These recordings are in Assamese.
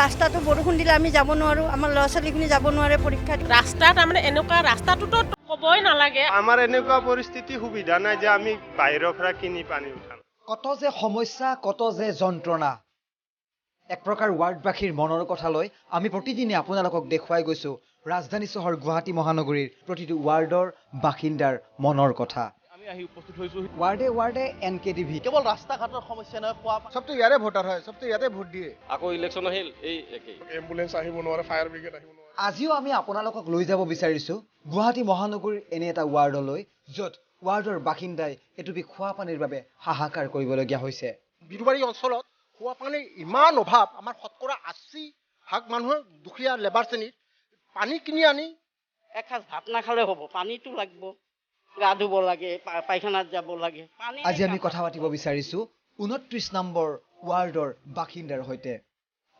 ৰাস্তাটো বৰষুণ দিলে আমি যাব নোৱাৰোঁ, আমাৰ ল'ৰা ছোৱালীখিনি যাব নোৱাৰে পৰীক্ষা দিব। ৰাস্তা তাৰমানে এনেকুৱা ৰাস্তাটোতো ক'বই নালাগে। আমাৰ এনেকুৱা পৰিস্থিতি সুবিধা নাই যে আমি বাহিৰৰ পৰা কিনি পানী উঠাম। কত যে সমস্যা, কত যে যন্ত্ৰণা। এক প্ৰকাৰ ৱাৰ্ডবাসীৰ মনৰ কথা লৈ আমি প্ৰতিদিনে আপোনালোকক দেখুৱাই গৈছো ৰাজধানী চহৰ গুৱাহাটী মহানগৰীৰ প্ৰতিটো ৱাৰ্ডৰ বাসিন্দাৰ মনৰ কথা। আমি আহি উপস্থিত হৈছো ৱাৰ্ডে ৱাৰ্ডে NKTV। কেৱল ৰাস্তা ঘাটৰ সমস্যা নহয়, খোৱা সবটো ইয়াৰে ভোটাৰ হয়, সবটো ইয়াতে ভোট দিয়ে। আকৌ ইলেকশ্যন আহিল এই একেই। এম্বুলেন্স আহিব নোৱাৰে, ফায়াৰ ব্ৰিগেড আহিব নোৱাৰে। আজিও আমি আপোনালোকক লৈ যাব বিচাৰিছো গুৱাহাটী মহানগৰীৰ এনে এটা ৱাৰ্ডলৈ য'ত ৱাৰ্ডৰ বাসিন্দাই এটুপি খোৱা পানীৰ বাবে হাহাকাৰ কৰিবলগীয়া হৈছে। বিৰুবাৰী অঞ্চলত খোৱা পানীৰ ইমান অভাৱ, আমাৰ শতকৰা 80% মানুহৰ দুখীয়া লেবাৰ শ্ৰেণীৰ পানী কিনি আনি এসাঁজ ভাত নাখালে হ'ব, পানীটো লাগিব, গা ধুব লাগে, পায়খানাত যাব লাগে। আজি আমি কথা পাতিব বিচাৰিছো 29 নম্বৰ ৱাৰ্ডৰ বাসিন্দাৰ সৈতে।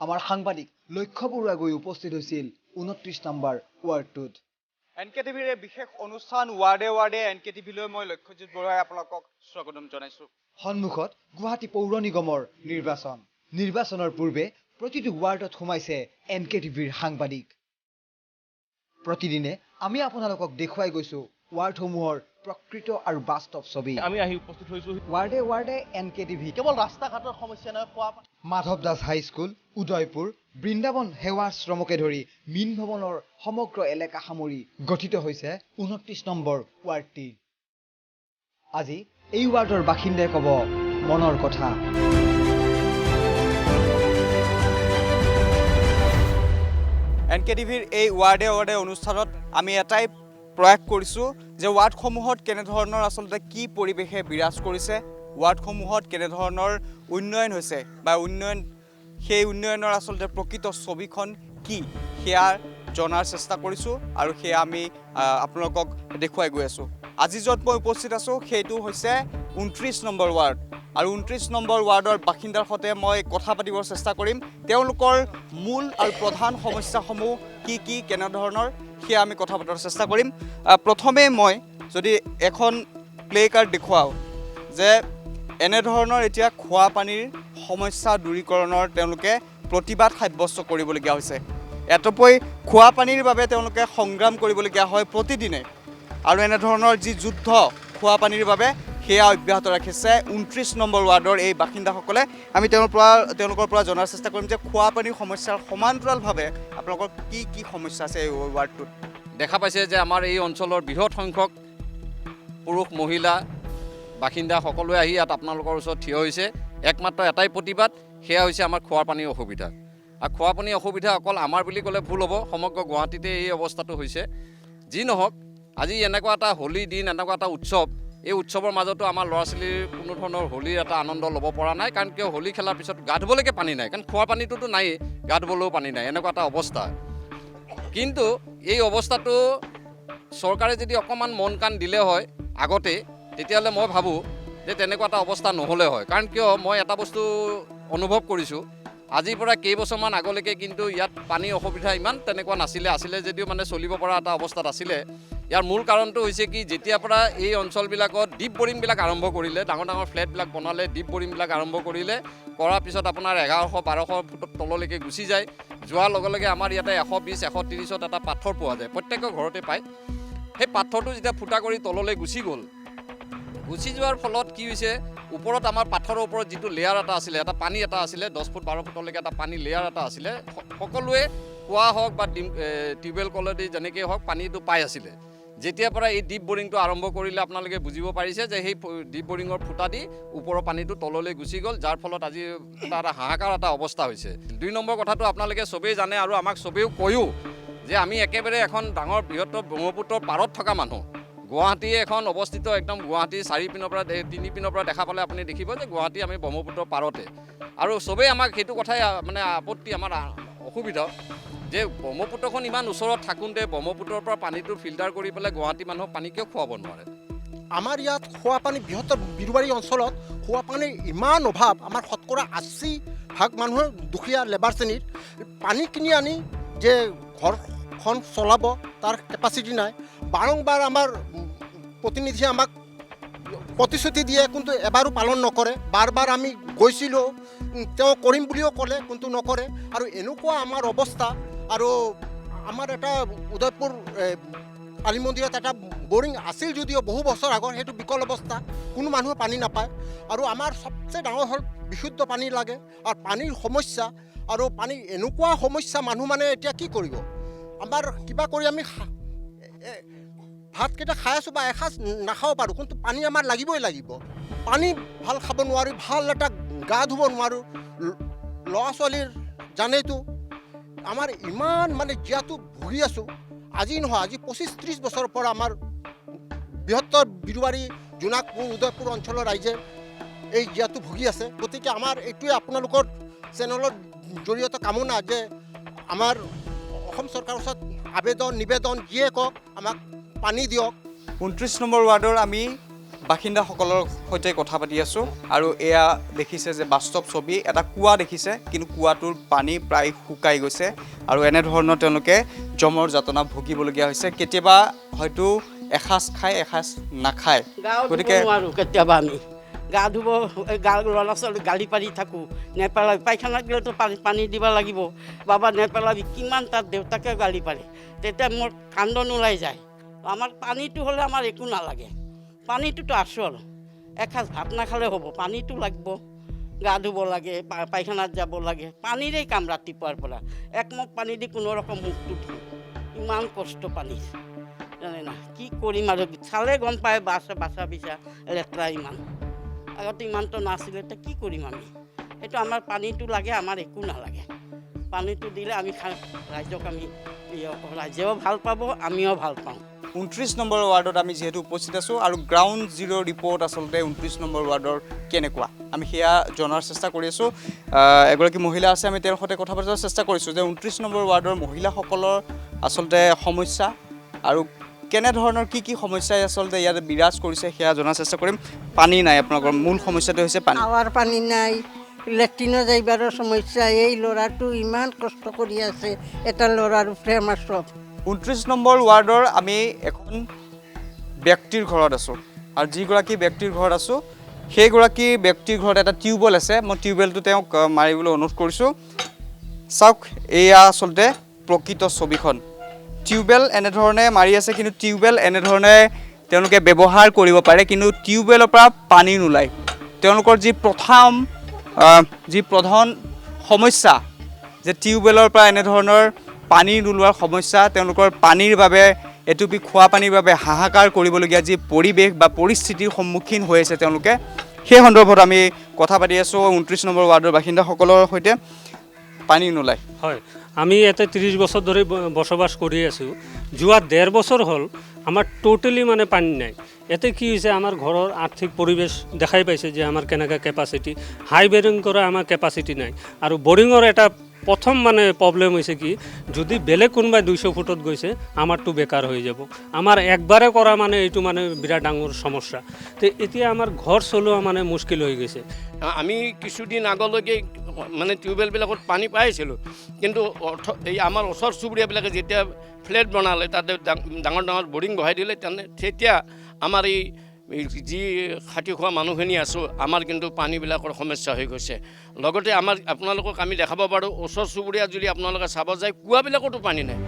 আমাৰ সাংবাদিক লক্ষ্য বৰুৱা গৈ উপস্থিত হৈছিল 29 নম্বৰ ৱাৰ্ডটোত। NKTVৰ এই বিশেষ অনুষ্ঠান ৱাৰ্ডে ৱাৰ্ডে NKTV লৈ মই লক্ষ্যজিৎ বৰুৱাই আপোনালোকক স্বাগতম জনাইছো। সন্মুখত গুৱাহাটী পৌৰ নিগমৰ নিৰ্বাচনৰ পূৰ্বে প্ৰতিটো ৱাৰ্ডত সোমাইছে NKTVৰ সাংবাদিক। প্ৰতিদিনে আমি আপোনালোকক দেখুৱাই গৈছো ৱাৰ্ডসমূহৰ প্ৰকৃত আৰু বাস্তৱ ছবি। আমি আহি উপস্থিত হৈছো ৱাৰ্ডে ৱাৰ্ডে NKTV। কেৱল ৰাস্তা ঘাটৰ সমস্যা নহয়, খোৱা মাধৱ দাস হাইস্কুল, উদয়পুৰ, বৃন্দাবন সেৱাশ্ৰমকে ধৰি মীন ভৱনৰ সমগ্ৰ এলেকা সামৰি গঠিত হৈছে 29 নম্বৰ ৱাৰ্ডটি। আজি এই ৱাৰ্ডৰ বাসিন্দাই ক'ব মনৰ কথা। NKTVৰ এই ৱাৰ্ডে ৱাৰ্ডে অনুষ্ঠানত আমি এটাই প্ৰয়াস কৰিছোঁ যে ৱাৰ্ডসমূহত কেনেধৰণৰ আচলতে কি পৰিৱেশে বিৰাজ কৰিছে, ৱাৰ্ডসমূহত কেনেধৰণৰ উন্নয়ন হৈছে বা সেই উন্নয়নৰ আচলতে প্ৰকৃত ছবিখন কি সেয়া জনাৰ চেষ্টা কৰিছোঁ আৰু সেয়া আমি আপোনালোকক দেখুৱাই গৈ আছোঁ। আজি য'ত মই উপস্থিত আছোঁ সেইটো হৈছে 29 নম্বৰ ৱাৰ্ড আৰু 29 নম্বৰ ৱাৰ্ডৰ বাসিন্দাৰ সৈতে মই কথা পাতিবৰ চেষ্টা কৰিম। তেওঁলোকৰ মূল আৰু প্ৰধান সমস্যাসমূহ কি কেনেধৰণৰ সেয়া আমি কথা পতাৰ চেষ্টা কৰিম। প্ৰথমে মই যদি এখন প্লে কাৰ্ড দেখুৱাওঁ যে এনেধৰণৰ এতিয়া খোৱা পানীৰ সমস্যা দূৰীকৰণৰ তেওঁলোকে প্ৰতিবাদ সাব্যস্ত কৰিবলগীয়া হৈছে। এটপৈ খোৱা পানীৰ বাবে তেওঁলোকে সংগ্ৰাম কৰিবলগীয়া হয় প্ৰতিদিনে আৰু এনেধৰণৰ যি যুদ্ধ খোৱা পানীৰ বাবে সেয়া অব্যাহত ৰাখিছে 29 নম্বৰ ৱাৰ্ডৰ এই বাসিন্দাসকলে। আমি তেওঁলোকৰ পৰা জনাৰ চেষ্টা কৰিম যে খোৱা পানীৰ সমস্যাৰ সমান্তৰালভাৱে আপোনালোকৰ কি সমস্যা আছে এই ৱাৰ্ডটোত। দেখা পাইছে যে আমাৰ এই অঞ্চলৰ বৃহৎ সংখ্যক পুৰুষ মহিলা বাসিন্দা সকলোৱে আহি ইয়াত আপোনালোকৰ ওচৰত থিয় হৈছে। একমাত্ৰ এটাই প্ৰতিবাদ, সেয়া হৈছে আমাৰ খোৱা পানীৰ অসুবিধা। আৰু খোৱা পানীৰ অসুবিধা অকল আমাৰ বুলি ক'লে ভুল হ'ব, সমগ্ৰ গুৱাহাটীতে এই অৱস্থাটো হৈছে। যি নহওক, আজি এনেকুৱা এটা হোলী দিন, এনেকুৱা এটা উৎসৱ, এই উৎসৱৰ মাজতো আমাৰ ল'ৰা ছোৱালীৰ কোনো ধৰণৰ হোলীৰ এটা আনন্দ ল'ব পৰা নাই। কাৰণ কিয়, হোলী খেলাৰ পিছত গা ধুবলৈকে পানী নাই, কাৰণ খোৱা পানীটোতো নায়েই, গা ধুবলৈও পানী নাই, এনেকুৱা এটা অৱস্থা। কিন্তু এই অৱস্থাটো চৰকাৰে যদি অকণমান মন কাণ দিলে হয় আগতে, তেতিয়াহ'লে মই ভাবোঁ যে তেনেকুৱা এটা অৱস্থা নহ'লে হয়। কাৰণ কিয়, মই এটা বস্তু অনুভৱ কৰিছোঁ, আজিৰ পৰা কেইবছৰমান আগলৈকে কিন্তু ইয়াত পানীৰ অসুবিধা ইমান তেনেকুৱা নাছিলে, আছিলে যদিও মানে চলিব পৰা এটা অৱস্থাত আছিলে। ইয়াৰ মূল কাৰণটো হৈছে কি, যেতিয়াৰ পৰা এই অঞ্চলবিলাকত ডিপ বৰিংবিলাক আৰম্ভ কৰিলে, ডাঙৰ ডাঙৰ ফ্লেটবিলাক বনালে, ডিপ বৰিংবিলাক আৰম্ভ কৰিলে, কৰাৰ পিছত আপোনাৰ 1100-1200 ফুটত তললৈকে গুচি যায়। যোৱাৰ লগে লগে আমাৰ ইয়াতে 120-130ত এটা পাথৰ পোৱা যায়, প্ৰত্যেকৰ ঘৰতে পায়। সেই পাথৰটো যেতিয়া ফুটা কৰি তললৈ গুচি গ'ল, গুচি যোৱাৰ ফলত কি হৈছে, ওপৰত আমাৰ পাথৰৰ ওপৰত যিটো লেয়াৰ এটা আছিলে, এটা পানী এটা আছিলে, 10 ফুট 12 ফুটলৈকে এটা পানী লেয়াৰ এটা আছিলে, সকলোৱে কুঁৱা হওক বা টিউবৱেল কলেদি যেনেকৈ হওক পানীটো পাই আছিলে। যেতিয়াৰ পৰা এই ডিপ বৰিংটো আৰম্ভ কৰিলে আপোনালোকে বুজিব পাৰিছে যে সেই ডিপ বৰিঙৰ ফুটা দি ওপৰৰ পানীটো তললৈ গুচি গ'ল, যাৰ ফলত আজি এটা হাহাকাৰ এটা অৱস্থা হৈছে। 2 নম্বৰ কথাটো আপোনালোকে চবেই জানে আৰু আমাক চবেও কয়ো যে আমি একেবাৰে এখন ডাঙৰ বৃহত্তৰ ব্ৰহ্মপুত্ৰৰ পাৰত থকা মানুহ। গুৱাহাটী এখন অৱস্থিত একদম গুৱাহাটী 4 পিনৰ পৰা 3 পিনৰ পৰা দেখা পালে আপুনি দেখিব যে গুৱাহাটী আমি ব্ৰহ্মপুত্ৰৰ পাৰতে। আৰু চবেই আমাক সেইটো কথাই মানে আপত্তি, আমাৰ অসুবিধা যে ব্ৰহ্মপুত্ৰখন ইমান ওচৰত থাকোঁতে ব্ৰহ্মপুত্ৰৰ পৰা পানীটো ফিল্টাৰ কৰি পেলাই গুৱাহাটী মানুহক পানী কিয় খুৱাব নোৱাৰে। আমাৰ ইয়াত খোৱা পানী, বৃহত্তৰ বিৰুবাৰী অঞ্চলত খোৱা পানীৰ ইমান অভাৱ, আমাৰ শতকৰা 80% মানুহৰ দুখীয়া লেবাৰ শ্ৰেণীৰ পানী কিনি আনি যে ঘৰখন চলাব তাৰ কেপাচিটি নাই। বাৰম্বাৰ আমাৰ প্ৰতিনিধিয়ে আমাক প্ৰতিশ্ৰুতি দিয়ে, কিন্তু এবাৰো পালন নকৰে। বাৰ বাৰ আমি গৈছিলোঁ তেওঁ কৰিম বুলিও ক'লে কিন্তু নকৰে আৰু এনেকুৱা আমাৰ অৱস্থা আৰু আমাৰ এটা উদয়পুৰ কালী মন্দিৰত এটা বৰিং আছিল যদিও বহু বছৰ আগৰ সেইটো বিকল অৱস্থা কোনো মানুহে পানী নাপায় আৰু আমাৰ সবচে ডাঙৰ হ'ল বিশুদ্ধ পানী লাগে আৰু পানীৰ সমস্যা আৰু পানী এনেকুৱা সমস্যা মানুহ মানে এতিয়া কি কৰিব আমাৰ কিবা কৰি আমি ভাতকেইটা খাই আছোঁ বা এসাঁজ নাখাব পাৰোঁ কিন্তু পানী আমাৰ লাগিবই লাগিব পানী ভাল খাব নোৱাৰি ভাল এটা গা ধুব নোৱাৰোঁ ল'ৰা ছোৱালীৰ জানেইতো আমাৰ ইমান মানে জীয়াটো ভুগি আছোঁ আজি নহয় আজি 25-30 বছৰৰ পৰা আমাৰ বৃহত্তৰ বিৰুবাৰী জোনাকপুৰ উদয়পুৰ অঞ্চলৰ ৰাইজে এই জীয়াটো ভুগি আছে গতিকে আমাৰ এইটোৱে আপোনালোকৰ চেনেলৰ জৰিয়তে কামনা যে আমাৰ অসম চৰকাৰৰ ওচৰত আবেদন নিবেদন যিয়ে কওক আমাক পানী দিয়ক 29 নম্বৰ ৱাৰ্ডৰ আমি বাসিন্দাসকলৰ সৈতে কথা পাতি আছোঁ আৰু এয়া দেখিছে যে বাস্তৱ ছবি এটা কুঁৱা দেখিছে কিন্তু কুঁৱাটোৰ পানী প্ৰায় শুকাই গৈছে আৰু এনেধৰণৰ তেওঁলোকে জমৰ যাতনা ভুগিবলগীয়া হৈছে কেতিয়াবা হয়তো এসাঁজ খায় এসাঁজ নাখায় গতিকে নোৱাৰোঁ কেতিয়াবা আমি গা ধুব ল'ৰা ছোৱালী গালি পাৰি থাকোঁ নেপেলাবি পায়খানাত গ'লেতো পানী দিব লাগিব বাবা নেপেলাবি কিমান তাত দেউতাকে গালি পাৰে তেতিয়া মোৰ কান্দন ওলাই যায় আমাৰ পানীটো হ'লে আমাৰ একো নালাগে পানীটোতো আচল এসাঁজ ভাত নাখালে হ'ব পানীটো লাগিব গা ধুব লাগে পায়খানাত যাব লাগে পানীৰেই কাম ৰাতিপুৱাৰ পৰা একমগ পানী দি কোনো ৰকম মুখটো ধুওঁ ইমান কষ্ট পানী জানে না কি কৰিম আৰু চালে গম পায় বাচা বিচা লেতেৰা ইমান আগতে ইমানটো নাছিলে এতিয়া কি কৰিম আমি সেইটো আমাৰ পানীটো লাগে আমাৰ একো নালাগে পানীটো দিলে আমি ৰাইজক আমি ৰাইজেও ভাল পাব আমিও ভাল পাওঁ 29 নম্বৰ ৱাৰ্ডত আমি যেহেতু উপস্থিত আছোঁ আৰু গ্ৰাউণ্ড জিৰ' ৰিপৰ্ট আচলতে 29 নম্বৰ ৱাৰ্ডৰ কেনেকুৱা আমি সেয়া জনাৰ চেষ্টা কৰি আছোঁ এগৰাকী মহিলা আছে আমি তেওঁৰ সৈতে কথা পাতিবৰ চেষ্টা কৰিছোঁ যে 29 নম্বৰ ৱাৰ্ডৰ মহিলাসকলৰ আচলতে সমস্যা আৰু কেনেধৰণৰ কি সমস্যাই আচলতে ইয়াত বিৰাজ কৰিছে সেয়া জনাৰ চেষ্টা কৰিম পানী নাই আপোনালোকৰ মূল সমস্যাটো হৈছে পানী খাৱাৰ পানী নাই লেট্ৰিনত যাইবাৰৰ সমস্যা এই ল'ৰাটো ইমান কষ্ট কৰি আছে এটা ল'ৰাৰ ওপৰে আমাৰ চব 29 নম্বৰ ৱাৰ্ডৰ আমি এখন ব্যক্তিৰ ঘৰত আছোঁ আৰু যিগৰাকী ব্যক্তিৰ ঘৰত আছোঁ সেইগৰাকী ব্যক্তিৰ ঘৰত এটা টিউবৱেল আছে মই টিউবৱেলটো তেওঁক মাৰিবলৈ অনুৰোধ কৰিছোঁ চাওক এয়া আচলতে প্ৰকৃত ছবিখন টিউবৱেল এনেধৰণে মাৰি আছে কিন্তু টিউবৱেল এনেধৰণে তেওঁলোকে ব্যৱহাৰ কৰিব পাৰে কিন্তু টিউবৱেলৰ পৰা পানী নোলায় তেওঁলোকৰ যি প্ৰধান সমস্যা যে টিউবৱেলৰ পৰা এনেধৰণৰ পানী নোলোৱাৰ সমস্যা তেওঁলোকৰ পানীৰ বাবে এটুপি খোৱা পানীৰ বাবে হাহাকাৰ কৰিবলগীয়া যি পৰিৱেশ বা পৰিস্থিতিৰ সন্মুখীন হৈ আছে তেওঁলোকে সেই সন্দৰ্ভত আমি কথা পাতি আছোঁ 29 নম্বৰ ৱাৰ্ডৰ বাসিন্দাসকলৰ সৈতে পানী নোলায় হয় আমি ইয়াতে 30 বছৰ ধৰি বসবাস কৰি আছোঁ যোৱা 1.5 বছৰ হ'ল আমাৰ টোটেলি মানে পানী নাই ইয়াতে কি হৈছে আমাৰ ঘৰৰ আৰ্থিক পৰিৱেশ দেখাই পাইছে যে আমাৰ কেনেকুৱা কেপাচিটি হাই বেৰিং কৰা আমাৰ কেপাচিটি নাই আৰু বৰিঙৰ এটা প্ৰথম মানে প্ৰব্লেম হৈছে কি যদি বেলেগ কোনোবাই 200 ফুটত গৈছে আমাৰটো বেকাৰ হৈ যাব আমাৰ একবাৰে কৰা মানে এইটো মানে বিৰাট ডাঙৰ সমস্যা তো এতিয়া আমাৰ ঘৰ চলোৱা মানে মুস্কিল হৈ গৈছে আমি কিছুদিন আগলৈকে মানে টিউবৱেলবিলাকত পানী পাইছিলোঁ কিন্তু এই আমাৰ ওচৰ চুবুৰীয়াবিলাকে যেতিয়া ফ্লেট বনালে তাতে ডাঙৰ ডাঙৰ বৰিং বহাই দিলে তেতিয়া আমাৰ এই যি খাটি খোৱা মানুহখিনি আছোঁ আমাৰ কিন্তু পানীবিলাকৰ সমস্যা হৈ গৈছে লগতে আমাৰ আপোনালোকক আমি দেখাব পাৰোঁ ওচৰ চুবুৰীয়া যদি আপোনালোকে চাব যায় কুৱাবিলাকতো পানী নাই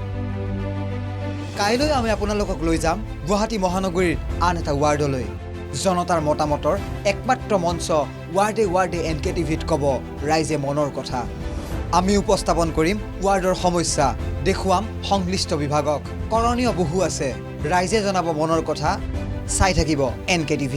কাইলৈ আমি আপোনালোকক লৈ যাম গুৱাহাটী মহানগৰীৰ আন এটা ৱাৰ্ডলৈ জনতাৰ মতামতৰ একমাত্ৰ মঞ্চ ৱাৰ্ডে NKTVত ক'ব ৰাইজে মনৰ কথা আমি উপস্থাপন কৰিম ৱাৰ্ডৰ সমস্যা দেখুৱাম সংশ্লিষ্ট বিভাগক কৰণীয় বহু আছে ৰাইজে জনাব মনৰ কথা চাই থাকিব NKTV